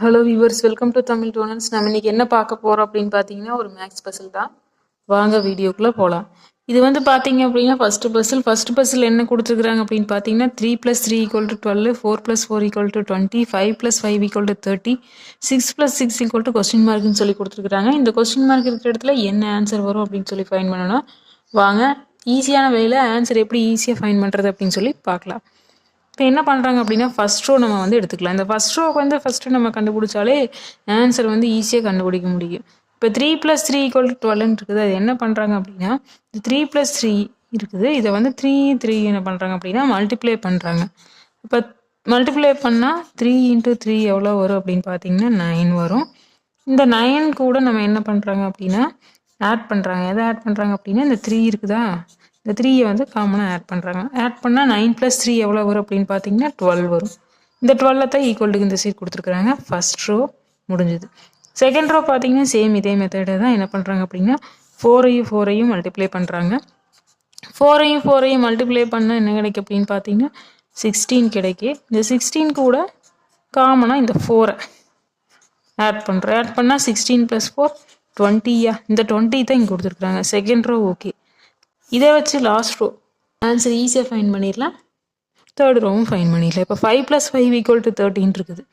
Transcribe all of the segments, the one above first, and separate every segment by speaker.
Speaker 1: Hello viewers, welcome to Tamil டோனன்ஸ். நம்ம இன்னைக்கு என்ன பார்க்க போகிறோம் அப்படின்னு பார்த்தீங்கன்னா ஒரு மேக்ஸ் பசில் தான். வாங்க வீடியோக்குள்ளே போகலாம். இது வந்து பார்த்தீங்க அப்படின்னா ஃபர்ஸ்ட் பசில் என்ன கொடுத்துருக்குறாங்க அப்படின்னு பார்த்தீங்கன்னா 3 + 3 = 12, 4 + 4 = 20, 5 + 5 = 30, 6 + 6 = கொஸ்டின் மார்க்னு சொல்லி கொடுத்துருக்குறாங்க. இந்த கொஸ்டின் மார்க் இருக்கிற இடத்துல என்ன ஆன்சர் வரும் அப்படின்னு சொல்லி ஃபைன் பண்ணணும். வாங்க ஈஸியான வேலையில் ஆன்சர் எப்படி ஈஸியாக ஃபைன் பண்ணுறது அப்படின்னு சொல்லி பார்க்கலாம். இப்போ என்ன பண்ணுறாங்க அப்படின்னா ஃபஸ்ட் ரோ நம்ம வந்து எடுத்துக்கலாம். இந்த ஃபஸ்ட் ரோக்கு வந்து ஃபஸ்ட்டு நம்ம கண்டுபிடிச்சாலே ஆன்சர் வந்து ஈஸியாக கண்டுபிடிக்க முடியும். இப்போ 3 + 3 = 12 இருக்குது. அது என்ன பண்ணுறாங்க அப்படின்னா இந்த 3 + 3 இருக்குது, இதை வந்து 3 என்ன பண்ணுறாங்க அப்படின்னா மல்டிப்ளை பண்ணுறாங்க. இப்போ மல்டிப்ளை பண்ணால் 3 × 3 எவ்வளோ வரும் அப்படின்னு பார்த்தீங்கன்னா 9 வரும். இந்த 9 கூட நம்ம என்ன பண்ணுறாங்க அப்படின்னா ஆட் பண்ணுறாங்க. எதை ஆட் பண்ணுறாங்க அப்படின்னா இந்த 3 இருக்குதா, இந்த 3யை வந்து காமனாக ஆட் பண்ணுறாங்க. ஆட் பண்ணால் 9 + 3 எவ்வளோ வரும் அப்படின்னு பார்த்தீங்கன்னா 12 வரும். இந்த 12 தான் ஈக்குவல்ட்டுக்கு இந்த சைட் கொடுத்துருக்குறாங்க. ஃபர்ஸ்ட் ரோ முடிஞ்சுது. செகண்ட் ரோ பார்த்தீங்கன்னா சேம் இதே மெத்தடை தான் என்ன பண்ணுறாங்க அப்படின்னா 4ஐயும் மல்டிப்ளை பண்ணுறாங்க. 4ஐயும் மல்டிப்ளை பண்ணால் என்ன கிடைக்கும் அப்படின்னு பார்த்தீங்கன்னா 16 கிடைக்கும். இந்த 16 கூட காமனாக இந்த 4ஐ ஆட் பண்ணுறோம். ஆட் பண்ணால் 16 + 4 20யா, இந்த 20 தான் இங்கே கொடுத்துருக்குறாங்க. Second row okay. இதை வச்சு லாஸ்ட் ரோ ஆன்சர் ஈஸியாக ஃபைன் பண்ணிடலாம். தேர்ட் ரோவும் ஃபைன் பண்ணிடலாம். இப்போ 5 + 5 = 13 இருக்குது.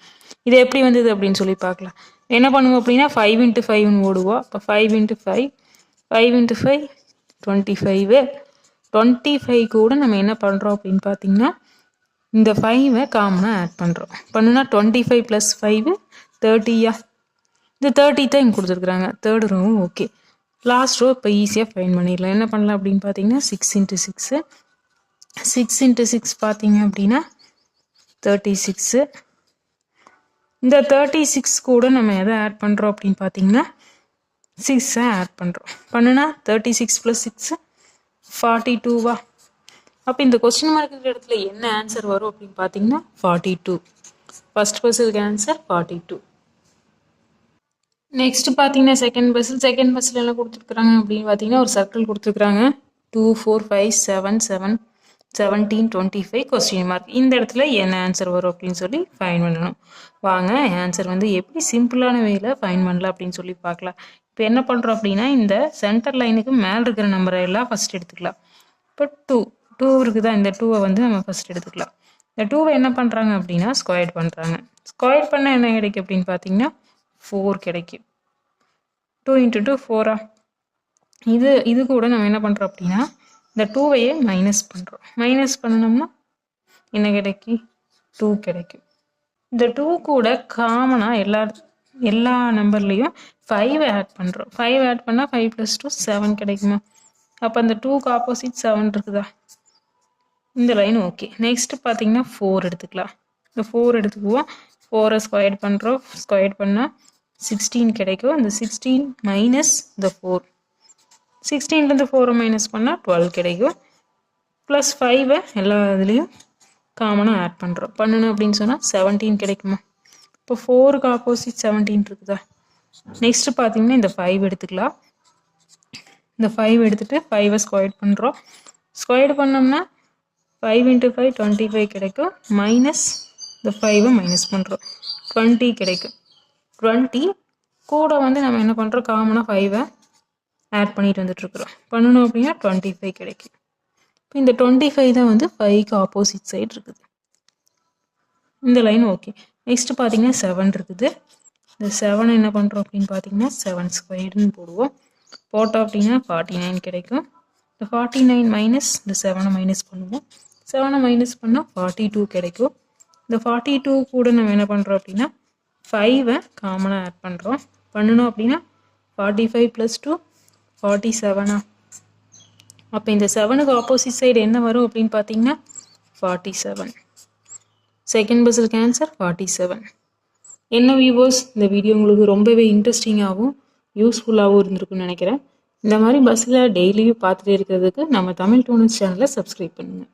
Speaker 1: இது எப்படி வந்தது அப்படின்னு சொல்லி பார்க்கலாம். என்ன பண்ணுவோம் அப்படின்னா 5 × 5ன்னு ஓடுவோம். இப்போ 5 × 5 25. 25 கூட நம்ம என்ன பண்ணுறோம் அப்படின்னு பார்த்தீங்கன்னா இந்த 5ஐ காமனாக ஆட் பண்ணுறோம். பண்ணுனா 25 + 5 30யா, இந்த 30 தான் இங்கே கொடுத்துருக்குறாங்க. தேர்ட் ரோவும் ஓகே. லாஸ்ட் ரோ இப்போ ஈஸியாக ஃபைன் பண்ணிடலாம். என்ன பண்ணலாம் அப்படின்னு பார்த்தீங்கன்னா 6 × 6 6 × 6 பார்த்தீங்க அப்படின்னா 36. இந்த 36 கூட நம்ம எதை ஆட் பண்ணுறோம் அப்படின்னு பார்த்தீங்கன்னா 6ஐ ஆட் பண்ணுறோம். பண்ணுனா 36 + 6 42வா. அப்போ இந்த கொஸ்டின் மார்க் இருக்கிற இடத்துல என்ன ஆன்சர் வரும் அப்படின்னு பார்த்தீங்கன்னா 42. ஃபர்ஸ்ட் பசிலுக்கு ஆன்சர் 42. நெக்ஸ்ட் பார்த்தீங்கன்னா செகண்ட் பஸ்ஸில் என்ன கொடுத்துருக்குறாங்க அப்படின்னு பார்த்தீங்கன்னா ஒரு சர்க்கிள் கொடுத்துருக்குறாங்க. 2 4 5 7 7 17 25 கொஸ்டின் மார்க். இந்த இடத்துல என்ன ஆன்சர் வரும் அப்படின்னு சொல்லி ஃபைன் பண்ணணும். வாங்க ஆன்சர் வந்து எப்படி சிம்பிளான வேல ஃபைன் பண்ணலாம் அப்படின்னு சொல்லி பார்க்கலாம். இப்போ என்ன பண்ணுறோம் அப்படின்னா இந்த சென்டர் லைனுக்கு மேலே இருக்கிற நம்பரை எல்லாம் ஃபஸ்ட் எடுத்துக்கலாம். இப்போ 2 இருக்குதா, இந்த 2ஐ வந்து நம்ம ஃபஸ்ட் எடுத்துக்கலாம். இந்த 2ஐ என்ன பண்ணுறாங்க அப்படின்னா ஸ்கொயர் பண்ணுறாங்க. ஸ்கொயர் பண்ண என்ன கிடைக்கும் அப்படின்னு பார்த்தீங்கன்னா 4 கிடைக்கும். 2 × 2 4ஆ. இது கூட நம்ம என்ன பண்ணுறோம் அப்படின்னா இந்த 2ஐயே மைனஸ் பண்ணுறோம். மைனஸ் பண்ணணும்னா என்ன கிடைக்கும் 2 கிடைக்கும். இந்த 2 கூட காமனாக எல்லா நம்பர்லேயும் 5ஐ ஆட் பண்ணுறோம். 5 ஆட் பண்ணால் 5 + 2 7 கிடைக்குமா. அப்போ அந்த 2க்கு ஆப்போசிட் 7 இருக்குதா. இந்த லைன் ஓகே. நெக்ஸ்ட் பார்த்தீங்கன்னா 4 எடுத்துக்கலாம். இந்த 4 எடுத்துக்குவோம். 4ஐ ஸ்கொயர் பண்ணுறோம். ஸ்கொயர் பண்ணால் 16 கிடைக்கும். இந்த 16 மைனஸ் இந்த 4, 16லேருந்து 4ஐ மைனஸ் பண்ணால் 12 கிடைக்கும். ப்ளஸ் 5ஐ எல்லா இதுலேயும் காமனாக ஆட் பண்ணுறோம். பண்ணணும் அப்படின்னு சொன்னால் 17 கிடைக்குமா. இப்போ 4க்கு ஆப்போசிட் 17 இருக்குதா. நெக்ஸ்ட் பார்த்தீங்கன்னா இந்த 5 எடுத்துக்கலாம். இந்த 5 எடுத்துகிட்டு 5ஐ ஸ்கொயர் பண்ணுறோம். ஸ்கொயர் பண்ணோம்னா 5 × 5 25 கிடைக்கும். மைனஸ் இந்த 5ஐ மைனஸ் பண்ணுறோம். 20 கிடைக்கும். 20 கூட வந்து நம்ம என்ன பண்ணுறோம் காமனாக 5ஐ ஆட் பண்ணிட்டு வந்துட்டுருக்குறோம். பண்ணணும் அப்படின்னா 25 கிடைக்கும். இப்போ இந்த 25 தான் வந்து 5க்கு ஆப்போசிட் சைடு இருக்குது. இந்த லைன் ஓகே. நெக்ஸ்ட் பார்த்தீங்கன்னா 7 இருக்குது. இந்த 7 என்ன பண்ணுறோம் அப்படின்னு பார்த்தீங்கன்னா 7 ஸ்கொயர்னு போடுவோம். போட்டோம் அப்படின்னா 49 கிடைக்கும். இந்த 49 மைனஸ் இந்த 7ஐ மைனஸ் பண்ணுவோம். 7ஐ மைனஸ் பண்ணால் 42 கிடைக்கும். இந்த 42 கூட நம்ம என்ன பண்ணுறோம் அப்படின்னா 5ஐ காமனாக ஆட் பண்ணுறோம். பண்ணணும் அப்படின்னா 45 + 2 47ஆ. அப்போ இந்த 7க்கு ஆப்போசிட் சைடு என்ன வரும் அப்படின்னு பார்த்தீங்கன்னா 47. செகண்ட் பஸ்ஸுக்கு ஆன்சர் 47. என்ன வியூவர்ஸ், இந்த வீடியோ உங்களுக்கு ரொம்பவே இன்ட்ரெஸ்டிங்காகவும் யூஸ்ஃபுல்லாகவும் இருந்திருக்குன்னு நினைக்கிறேன். இந்த மாதிரி பஸ்ஸில் டெய்லியும் பார்த்துட்டே இருக்கிறதுக்கு நம்ம தமிழ் டோனன்ஸ் சேனலை சப்ஸ்கிரைப் பண்ணுங்கள்.